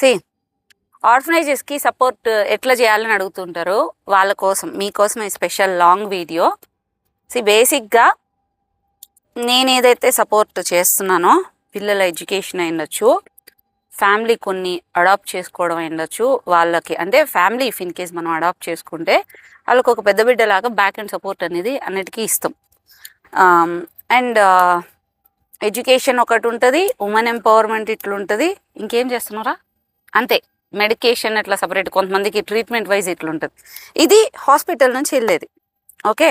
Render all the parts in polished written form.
C ఆర్ఫనైజెస్కి support ఎట్లా చేయాలని అడుగుతుంటారు. వాళ్ళ కోసం మీకోసం స్పెషల్ లాంగ్ వీడియో. బేసిక్గా నేను ఏదైతే సపోర్ట్ చేస్తున్నానో పిల్లల ఎడ్యుకేషన్ అయ్యుండొచ్చు, ఫ్యామిలీ కొన్ని అడాప్ట్ చేసుకోవడం అయ్యుండొచ్చు, వాళ్ళకి అంటే ఫ్యామిలీ ఇఫ్ ఇన్ కేస్ మనం అడాప్ట్ చేసుకుంటే వాళ్ళకి ఒక పెద్ద బిడ్డలాగా బ్యాక్ అండ్ సపోర్ట్ అనేది అన్నిటికీ ఇస్తాం. అండ్ ఎడ్యుకేషన్ ఒకటి ఉంటుంది, ఉమెన్ ఎంపవర్మెంట్ ఇట్లుంటుంది. ఇంకేం చేస్తున్నారా అంతే. మెడికేషన్ అట్లా సపరేట్, కొంతమందికి ట్రీట్మెంట్ వైజ్ ఇట్లుంటుంది. ఇది హాస్పిటల్ నుంచి వెళ్ళేది. ఓకే,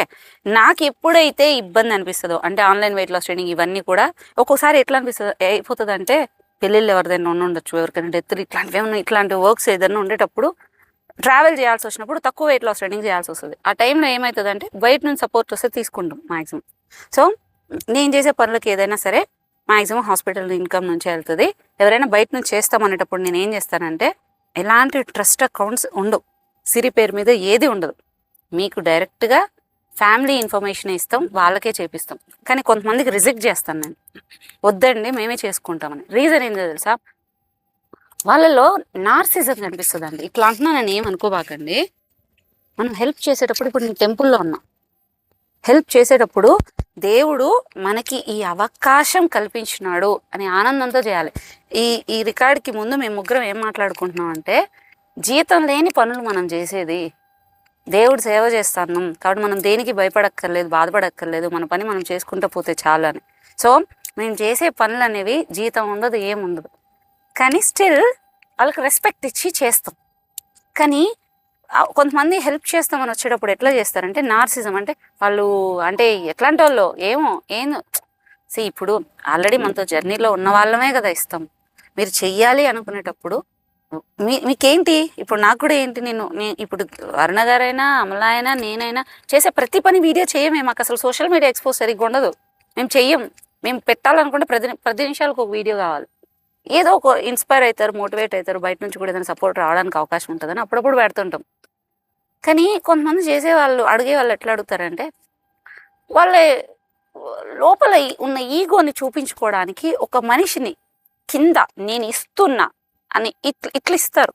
నాకు ఎప్పుడైతే ఇబ్బంది అనిపిస్తుందో అంటే ఆన్లైన్ వెయిట్ లాస్ ట్రైనింగ్ ఇవన్నీ కూడా ఒక్కోసారి ఎట్లా అనిపిస్తుంది అయిపోతుంది అంటే పెళ్ళిళ్ళు ఎవరిదైనా ఉండొచ్చు, ఎవరికైనా డెత్లు ఇట్లాంటివి ఏమన్నా ఇట్లాంటి వర్క్స్ ఏదైనా ఉండేటప్పుడు ట్రావెల్ చేయాల్సి వచ్చినప్పుడు తక్కువ వెయిట్ లాస్ ట్రైనింగ్ చేయాల్సి వస్తుంది. ఆ టైంలో ఏమవుతుంది అంటే బయట నుంచి సపోర్ట్ వస్తే తీసుకుంటాం మ్యాక్సిమం. సో నేను చేసే పనులకి ఏదైనా సరే మ్యాక్సిమం హాస్పిటల్ ఇన్కమ్ నుంచి వెళ్తుంది. ఎవరైనా బయట నుంచి చేస్తామనేటప్పుడు నేను ఏం చేస్తానంటే ఎలాంటి ట్రస్ట్ అకౌంట్స్ ఉండవు, సిరి పేరు మీద ఏది ఉండదు. మీకు డైరెక్ట్గా ఫ్యామిలీ ఇన్ఫర్మేషన్ ఇస్తాం, వాళ్ళకే చేపిస్తాం. కానీ కొంతమందికి రిజెక్ట్ చేస్తాను నేను, వద్దండి మేమే చేసుకుంటామని. రీజన్ ఏంటో తెలుసా, వాళ్ళలో నార్సిజం కనిపిస్తుందండి. ఇట్లా అంటున్నా నేను ఏమనుకోబాకండి. మనం హెల్ప్ చేసేటప్పుడు ఇప్పుడు నేను టెంపుల్లో ఉన్నా, హెల్ప్ చేసేటప్పుడు దేవుడు మనకి ఈ అవకాశం కల్పించినాడు అని ఆనందంతో చేయాలి. ఈ రికార్డ్కి ముందు మేము ముగ్గురం ఏం మాట్లాడుకుంటున్నాం అంటే జీతం లేని పనులు మనం చేసేది, దేవుడు సేవ చేస్తాను కాబట్టి మనం దేనికి భయపడక్కర్లేదు, బాధపడక్కర్లేదు, మన పని మనం చేసుకుంటూ పోతే చాలు అని. సో మేము చేసే పనులు అనేవి జీతం ఉండదు, ఏముండదు, కానీ స్టిల్ వాళ్ళకి రెస్పెక్ట్ ఇచ్చి చేస్తాం. కానీ కొంతమంది హెల్ప్ చేస్తామని వచ్చేటప్పుడు ఎట్లా చేస్తారంటే నార్సిజం, అంటే వాళ్ళు అంటే ఎట్లాంటి వాళ్ళు ఏమో ఇప్పుడు ఆల్రెడీ మనతో జర్నీలో ఉన్న వాళ్ళమే కదా ఇస్తాం. మీరు చెయ్యాలి అనుకునేటప్పుడు మీకేంటి, ఇప్పుడు నాకు కూడా ఏంటి, నేను ఇప్పుడు అరుణ గారైనా అమలా అయినా నేనైనా చేసే ప్రతి పని వీడియో చేయమే. మాకు అసలు సోషల్ మీడియా ఎక్స్పోజ్ సరిగ్గా ఉండదు, మేము చెయ్యం. మేము పెట్టాలనుకుంటే 10 నిమిషాలకు ఒక వీడియో కావాలి. ఏదో ఒక ఇన్స్పైర్ అవుతారు, మోటివేట్ అవుతారు, బయట నుంచి కూడా ఏదైనా సపోర్ట్ రావడానికి అవకాశం ఉంటుందని అప్పుడప్పుడు పెడుతుంటాం. కానీ కొంతమంది చేసేవాళ్ళు అడిగే వాళ్ళు ఎట్లా అడుగుతారంటే వాళ్ళ లోపల ఉన్న ఈగోని చూపించుకోవడానికి ఒక మనిషిని కింద నేను ఇస్తున్నా అని ఇట్లా ఇస్తారు.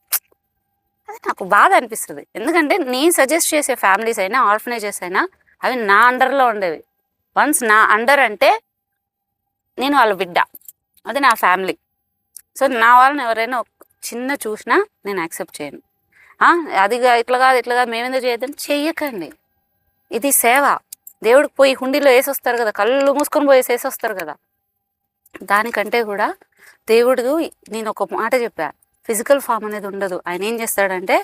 అది నాకు బాధ అనిపిస్తుంది. ఎందుకంటే నేను సజెస్ట్ చేసే ఫ్యామిలీస్ అయినా ఆర్ఫనేజెస్ అయినా అవి నా అండర్లో ఉండేవి. వన్స్ నా అండర్ అంటే నేను వాళ్ళ బిడ్డ, అది నా ఫ్యామిలీ. సో నా వాళ్ళని ఎవరైనా చిన్న చూసినా నేను యాక్సెప్ట్ చేయను. అదిగా ఇట్లా కాదు మేమేందుకు చేయొద్దని చెయ్యకండి. ఇది సేవ. దేవుడికి పోయి హుండీలో వేసొస్తారు కదా, కళ్ళు మూసుకొని పోయి వేసొస్తారు కదా. దానికంటే కూడా దేవుడు, నేను ఒక మాట చెప్పా, ఫిజికల్ ఫామ్ అనేది ఉండదు. ఆయన ఏం చేస్తాడంటే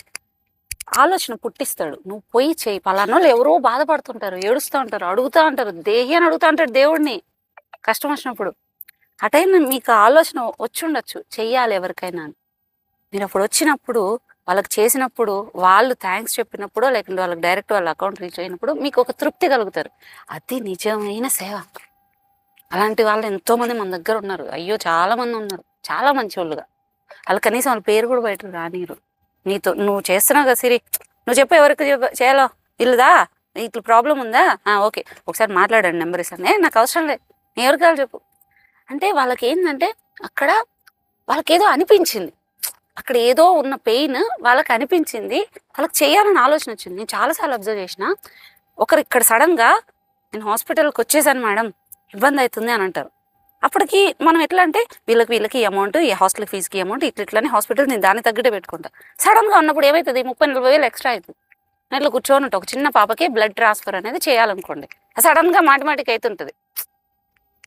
ఆలోచన పుట్టిస్తాడు. నువ్వు పోయి చేయి. పలానోళ్ళు ఎవరో బాధపడుతుంటారు, ఏడుస్తూ ఉంటారు, అడుగుతూ ఉంటారు, దేహి అని అడుగుతూ ఉంటాడు దేవుడిని కష్టం వచ్చినప్పుడు. ఆ టైంలో మీకు ఆలోచన వచ్చి ఉండొచ్చు చెయ్యాలి ఎవరికైనా. మీరు అప్పుడు వచ్చినప్పుడు వాళ్ళకి చేసినప్పుడు వాళ్ళు థ్యాంక్స్ చెప్పినప్పుడు, లేకుంటే వాళ్ళకి డైరెక్ట్ వాళ్ళ అకౌంట్ రీచ్ అయినప్పుడు మీకు ఒక తృప్తి కలుగుతారు. అది నిజమైన సేవ. అలాంటి వాళ్ళు ఎంతోమంది మన దగ్గర ఉన్నారు. అయ్యో చాలామంది ఉన్నారు, చాలా మంచి వాళ్ళుగా. వాళ్ళు కనీసం వాళ్ళ పేరు కూడా బయటకు రానిరు. నువ్వు చేస్తున్నావు కదా సిరి, నువ్వు చెప్పు ఎవరికి చేయాలో, ఇల్లుదా ఇట్లా ప్రాబ్లం ఉందా, ఓకే ఒకసారి మాట్లాడండి, నెంబర్ ఇస్తాను, నాకు అవసరం లేదు, నేను ఎవరికి కావాలి చెప్పు అంటే వాళ్ళకి ఏంటంటే అక్కడ వాళ్ళకి ఏదో అనిపించింది, అక్కడ ఏదో ఉన్న పెయిన్ వాళ్ళకి అనిపించింది, వాళ్ళకి చేయాలని ఆలోచన వచ్చింది. నేను చాలాసార్లు అబ్జర్వ్ చేసిన, ఒకరు ఇక్కడ సడన్గా నేను హాస్పిటల్కి వచ్చేసాను మేడం ఇబ్బంది అవుతుంది అని అంటారు. అప్పటికి మనం ఎట్లా అంటే వీళ్ళకి అమౌంట్, ఈ హాస్టల్ ఫీజుకి అమౌంట్ ఇట్లని హాస్పిటల్ నేను దాన్ని తగ్గట్టే పెట్టుకుంటా. సడన్గా ఉన్నప్పుడు ఏమవుతుంది, 30-40 వేలు ఎక్స్ట్రా అవుతుంది. నేను ఇట్లా కూర్చొని ఉంటా. ఒక చిన్న పాపకి బ్లడ్ ట్రాన్స్ఫర్ అనేది చేయాలనుకోండి, సడన్గా మాటిమాటికి అవుతుంటుంది.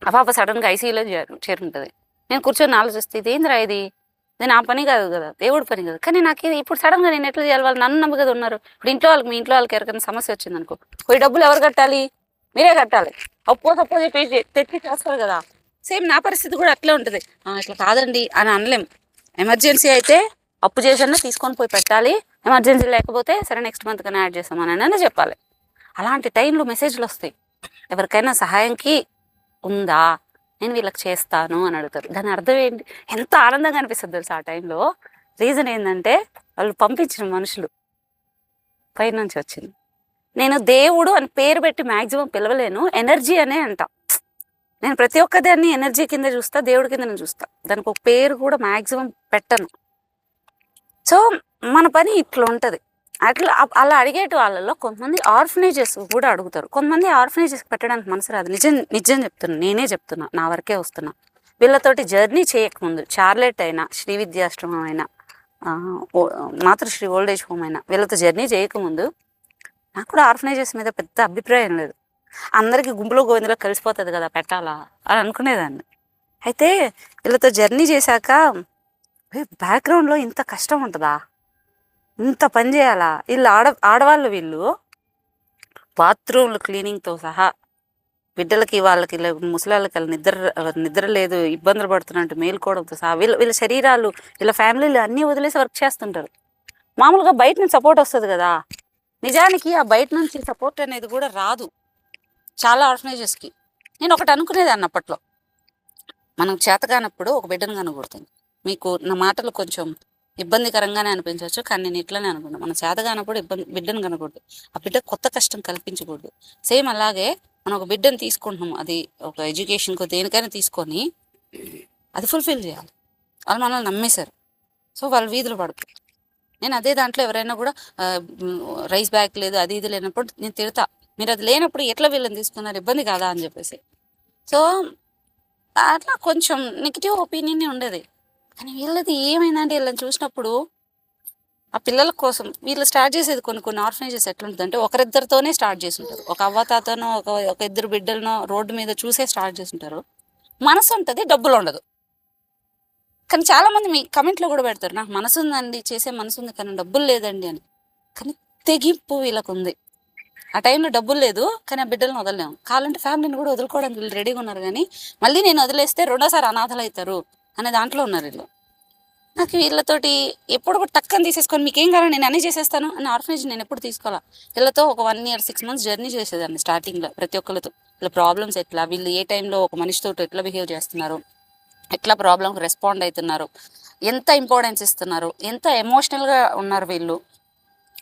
ఆ పాప సడన్గా ఐసీయూలో చేరుంటుంది. నేను కూర్చొని ఆలోచిస్తే ఇదేంద్రా ఇది నా పని కాదు కదా, దేవుడి పని కాదు. కానీ నాకు ఇది ఇప్పుడు సడన్గా నేను ఎట్లా చేయాలి, వాళ్ళు నన్ను నమ్ము కదా ఉన్నారు. ఇప్పుడు ఇంట్లో వాళ్ళకి, మీ ఇంట్లో వాళ్ళకి ఎవరికైనా సమస్య వచ్చింది అనుకో, పోయి డబ్బులు ఎవరు కట్టాలి, మీరే కట్టాలి. అప్పో తెచ్చి చేస్తారు కదా. సేమ్ నా పరిస్థితి కూడా అట్లే ఉంటుంది. ఇట్లా కాదండి అని అనలేం. ఎమర్జెన్సీ అయితే అప్పు చేసన్నా తీసుకొని పోయి పెట్టాలి, ఎమర్జెన్సీ లేకపోతే సరే నెక్స్ట్ మంత్ కన్నా యాడ్ చేస్తామని చెప్పాలి. అలాంటి టైంలో మెసేజ్లు వస్తాయి, ఎవరికైనా సహాయంకి ఉందా, నేను వీళ్ళకి చేస్తాను అని అడుగుతారు. దాని అర్థం ఏంటి, ఎంత ఆనందంగా అనిపిస్తుంది తెలుసు ఆ టైంలో. రీజన్ ఏంటంటే వాళ్ళు పంపించిన మనుషులు పైన నుంచి వచ్చింది. నేను దేవుడు అని పేరు పెట్టి మ్యాక్సిమం పిలవలేను, ఎనర్జీ అనే అంట. నేను ప్రతి ఒక్కదాన్ని ఎనర్జీ కింద చూస్తా, దేవుడి కింద నేను చూస్తా. దానికి ఒక పేరు కూడా మ్యాక్సిమం పెట్టను. సో మన పని ఇట్లా ఉంటుంది. అట్లా అలా అడిగేటి వాళ్ళలో కొంతమంది ఆర్ఫనేజెస్ కూడా అడుగుతారు. కొంతమంది ఆర్ఫనేజెస్ పెట్టడానికి మనసు రాదు. నిజం నిజం చెప్తున్నా, నేనే చెప్తున్నా, నా వరకే వస్తున్నా. వీళ్ళతోటి జర్నీ చేయకముందు చార్లెట్ అయినా, శ్రీ విద్యాశ్రమం అయినా, మాతృశ్రీ ఓల్డ్ ఏజ్ హోమ్ అయినా, వీళ్ళతో జర్నీ చేయకముందు నాకు కూడా ఆర్ఫనేజెస్ మీద పెద్ద అభిప్రాయం లేదు. అందరికీ గుంపులో గోవిందలో కలిసిపోతుంది కదా పెట్టాలా అని అనుకునేదాన్ని. అయితే వీళ్ళతో జర్నీ చేశాక బ్యాక్గ్రౌండ్లో ఇంత కష్టం ఉంటుందా, ఇంత పని చేయాలా, వీళ్ళు ఆడవాళ్ళు వీళ్ళు బాత్రూమ్లు క్లీనింగ్తో సహా, బిడ్డలకి వాళ్ళకి ముసలాళ్ళకి నిద్ర లేదు, ఇబ్బందులు పడుతున్నట్టు మేలుకోవడంతో సహా వీళ్ళ శరీరాలు, వీళ్ళ ఫ్యామిలీలు అన్నీ వదిలేసి వర్క్ చేస్తుంటారు. మామూలుగా బయట నుంచి సపోర్ట్ వస్తుంది కదా, నిజానికి ఆ బయట నుంచి సపోర్ట్ అనేది కూడా రాదు చాలా ఆర్ఫనేజెస్కి. నేను ఒకటి అనుకునేదాన్ని అప్పట్లో, మనం చేతగానప్పుడు ఒక బిడ్డను కనకూడుతుంది. మీకు నా మాటలు కొంచెం ఇబ్బందికరంగానే అనిపించవచ్చు, కానీ నేను ఇట్లనే అనుకున్నాను. మనం చేతగానప్పుడు బిడ్డను కనకూడదు, ఆ బిడ్డ కొత్త కష్టం కల్పించకూడదు. సేమ్ అలాగే మనం ఒక బిడ్డను తీసుకుంటున్నాం, అది ఒక ఎడ్యుకేషన్కో దేనికైనా తీసుకొని అది ఫుల్ఫిల్ చేయాలి. వాళ్ళు మనల్ని నమ్మేశారు, సో వాళ్ళు వీధులు పడుతుంది. నేను అదే దాంట్లో ఎవరైనా కూడా రైస్ బ్యాగ్ లేదు, అది ఇది లేనప్పుడు నేను తిడతా, మీరు అది లేనప్పుడు ఎట్లా వీళ్ళని తీసుకున్నారు, ఇబ్బంది కాదా అని చెప్పేసి. సో అట్లా కొంచెం నెగిటివ్ ఒపీనియన్ ఉండేది. కానీ వీళ్ళది ఏమైందంటే, వీళ్ళని చూసినప్పుడు ఆ పిల్లల కోసం వీళ్ళు స్టార్ట్ చేసేది కొన్ని ఆర్ఫనేజెస్ ఎట్లుంటుంది అంటే, ఒకరిద్దరితోనే స్టార్ట్ చేసి ఉంటారు. ఒక అవ్వతాతనో ఒక ఇద్దరు బిడ్డలనో రోడ్డు మీద చూసే స్టార్ట్ చేసి ఉంటారు. మనసు ఉంటుంది, డబ్బులు ఉండదు. కానీ చాలామంది మీ కమెంట్లో కూడా పెడతారు, నాకు మనసు ఉందండి, చేసే మనసు ఉంది, కానీ డబ్బులు లేదండి అని. కానీ తెగింపు వీళ్ళకు ఉంది. ఆ టైంలో డబ్బులు లేదు, కానీ ఆ బిడ్డలను వదలలేము. కావాలంటే ఫ్యామిలీని కూడా వదులుకోవడానికి వీళ్ళు రెడీగా ఉన్నారు. కానీ మళ్ళీ నేను వదిలేస్తే రెండోసారి అనాథలు అవుతారు అనే దాంట్లో ఉన్నారు వీళ్ళు. నాకు వీళ్ళతోటి ఎప్పుడు కూడా టక్కని తీసేసుకొని మీకేం కావాలి నేను అన్నీ చేసేస్తాను అని ఆర్ఫనేజ్ నేను ఎప్పుడు తీసుకోవాలా. వీళ్ళతో ఒక 1 year 6 months జర్నీ చేసేదాన్ని స్టార్టింగ్లో. ప్రతి ఒక్కరితో వీళ్ళ ప్రాబ్లమ్స్ ఎట్లా, వీళ్ళు ఏ టైంలో ఒక మనిషితో ఎట్లా బిహేవ్ చేస్తున్నారు, ఎట్లా ప్రాబ్లంకి రెస్పాండ్ అవుతున్నారు, ఎంత ఇంపార్టెన్స్ ఇస్తున్నారు, ఎంత ఎమోషనల్గా ఉన్నారు వీళ్ళు,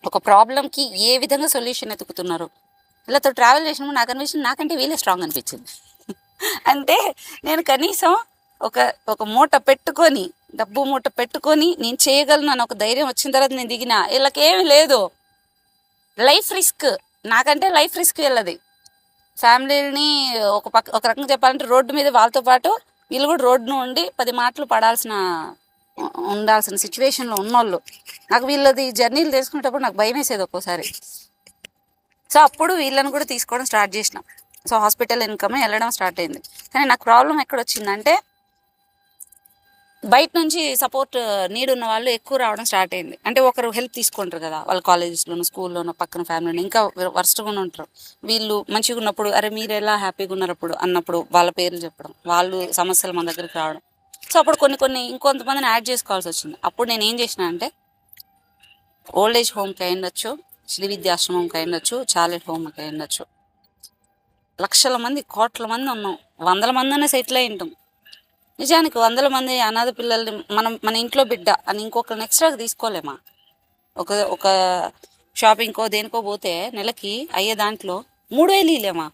ఒక ప్రాబ్లంకి ఏ విధంగా సొల్యూషన్ ఎతుకుతున్నారు. వీళ్ళతో ట్రావెల్ చేసినప్పుడు నాకు అనిపించింది, నాకంటే వీళ్ళే స్ట్రాంగ్ అనిపించింది. అంటే నేను కనీసం ఒక మూట పెట్టుకొని, డబ్బు మూట పెట్టుకొని నేను చేయగలను అని ఒక ధైర్యం వచ్చిన తర్వాత నేను దిగిన. వీళ్ళకేమి లేదు, లైఫ్ రిస్క్. నాకంటే లైఫ్ రిస్క్ వీళ్ళది. ఫ్యామిలీని ఒక రకంగా చెప్పాలంటే రోడ్డు మీద వాళ్ళతో పాటు వీళ్ళు కూడా రోడ్డును ఉండి 10 మాటలు ఉండాల్సిన సిచ్యువేషన్లో ఉన్నోళ్ళు. నాకు వీళ్ళది జర్నీలు తీసుకునేటప్పుడు నాకు భయం వేసేది ఒక్కోసారి. సో అప్పుడు వీళ్ళని కూడా తీసుకోవడం స్టార్ట్ చేసిన. సో హాస్పిటల్ ఇన్కమ్ వెళ్ళడం స్టార్ట్ అయింది. కానీ నాకు ప్రాబ్లం ఎక్కడ వచ్చిందంటే, బయట నుంచి సపోర్ట్ నీడ్ ఉన్న వాళ్ళు ఎక్కువ రావడం స్టార్ట్ అయింది. అంటే ఒకరు హెల్ప్ తీసుకుంటారు కదా, వాళ్ళ కాలేజెస్లోనూ స్కూల్లోనూ పక్కన ఫ్యామిలీలో ఇంకా వర్స్ట్గా ఉంటారు. వీళ్ళు మంచిగా ఉన్నప్పుడు, అరే మీరు ఎలా హ్యాపీగా ఉన్నప్పుడు అన్నప్పుడు వాళ్ళ పేర్లు చెప్పడం, వాళ్ళు సమస్యలు మన దగ్గరికి రావడం. సో అప్పుడు కొన్ని ఇంకొంతమందిని యాడ్ చేసుకోవాల్సి వచ్చింది. అప్పుడు నేను ఏం చేసిన అంటే, ఓల్డ్ ఏజ్ హోమ్కి అయ్యుండొచ్చు, శ్రీ విద్యాశ్రమంకి అయ్యుండొచ్చు, చార్లెట్ హోమ్కి అయ్యుండొచ్చు, లక్షల మంది, కోట్ల మంది ఉన్నాం, 100 మంది అనే సెటిల్ అయి ఉంటాం. నిజానికి 100 మంది అనాథ పిల్లల్ని మన ఇంట్లో బిడ్డ అని ఇంకొకరిని ఎక్స్ట్రాగా తీసుకోలేమా? ఒక షాపింగ్కో దేనికో పోతే నెలకి అయ్యే దాంట్లో 3000 ఇలేమా?